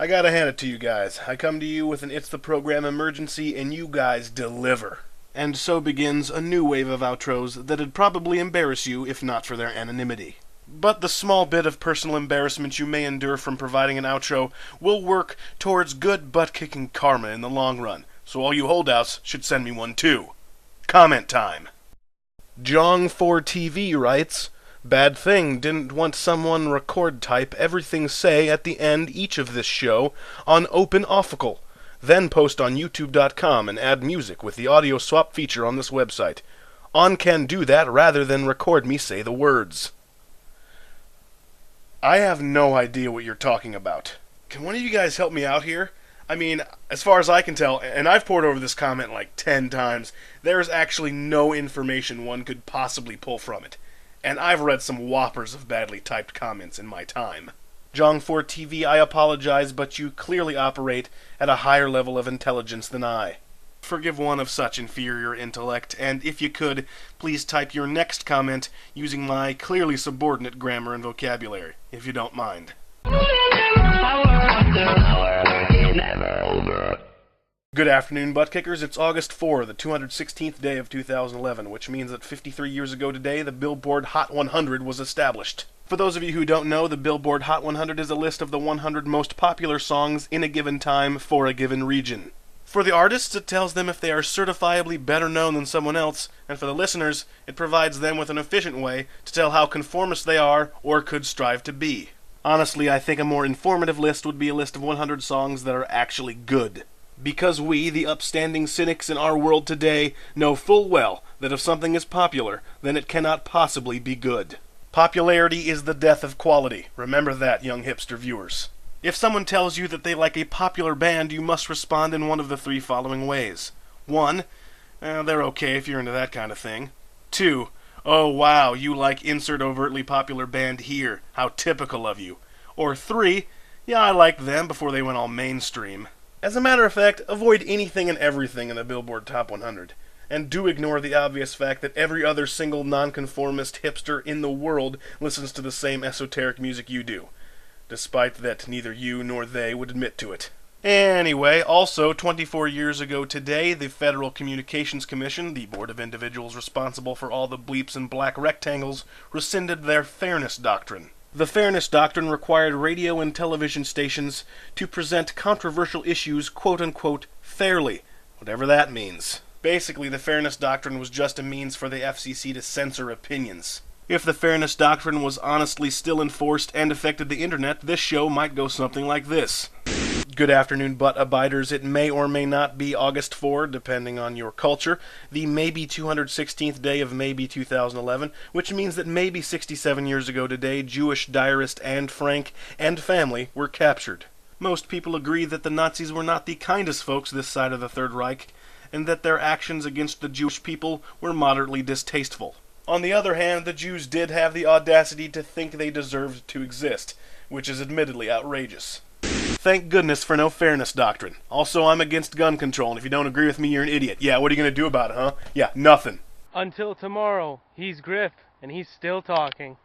I gotta hand it to you guys. I come to you with an It's the Program emergency, and you guys deliver. And so begins a new wave of outros that'd probably embarrass you if not for their anonymity. But the small bit of personal embarrassment you may endure from providing an outro will work towards good butt-kicking karma in the long run, so all you holdouts should send me one too. Comment time. Jong4TV writes, "Bad thing, didn't want someone record type everything say at the end each of this show on Open Offical, then post on youtube.com and add music with the audio swap feature on this website. On can do that rather than record me say the words." I have no idea what you're talking about. Can one of you guys help me out here? I mean, as far as I can tell, and I've pored over this comment like 10 times, there is actually no information one could possibly pull from it. And I've read some whoppers of badly typed comments in my time. Jong4TV, I apologize, but you clearly operate at a higher level of intelligence than I. Forgive one of such inferior intellect, and if you could, please type your next comment using my clearly subordinate grammar and vocabulary, if you don't mind. Good afternoon, butt kickers. It's August 4, the 216th day of 2011, which means that 53 years ago today, the Billboard Hot 100 was established. For those of you who don't know, the Billboard Hot 100 is a list of the 100 most popular songs in a given time for a given region. For the artists, it tells them if they are certifiably better known than someone else, and for the listeners, it provides them with an efficient way to tell how conformist they are or could strive to be. Honestly, I think a more informative list would be a list of 100 songs that are actually good. Because we, the upstanding cynics in our world today, know full well that if something is popular, then it cannot possibly be good. Popularity is the death of quality. Remember that, young hipster viewers. If someone tells you that they like a popular band, you must respond in one of the three following ways. 1. They're okay if you're into that kind of thing. 2. Oh wow, you like insert overtly popular band here. How typical of you. Or 3. Yeah, I liked them before they went all mainstream. As a matter of fact, avoid anything and everything in the Billboard Top 100. And do ignore the obvious fact that every other single nonconformist hipster in the world listens to the same esoteric music you do, despite that neither you nor they would admit to it. Anyway, also 24 years ago today, the Federal Communications Commission, the board of individuals responsible for all the bleeps and black rectangles, rescinded their fairness doctrine. The Fairness Doctrine required radio and television stations to present controversial issues quote-unquote fairly, whatever that means. Basically, the Fairness Doctrine was just a means for the FCC to censor opinions. If the Fairness Doctrine was honestly still enforced and affected the internet, this show might go something like this. Good afternoon, butt abiders. It may or may not be August 4, depending on your culture, the maybe 216th day of maybe 2011, which means that maybe 67 years ago today, Jewish diarist Anne Frank and family were captured. Most people agree that the Nazis were not the kindest folks this side of the Third Reich, and that their actions against the Jewish people were moderately distasteful. On the other hand, the Jews did have the audacity to think they deserved to exist, which is admittedly outrageous. Thank goodness for no fairness doctrine. Also, I'm against gun control, and if you don't agree with me, you're an idiot. Yeah, what are you going to do about it, huh? Yeah, nothing. Until tomorrow, he's Griff, and he's still talking.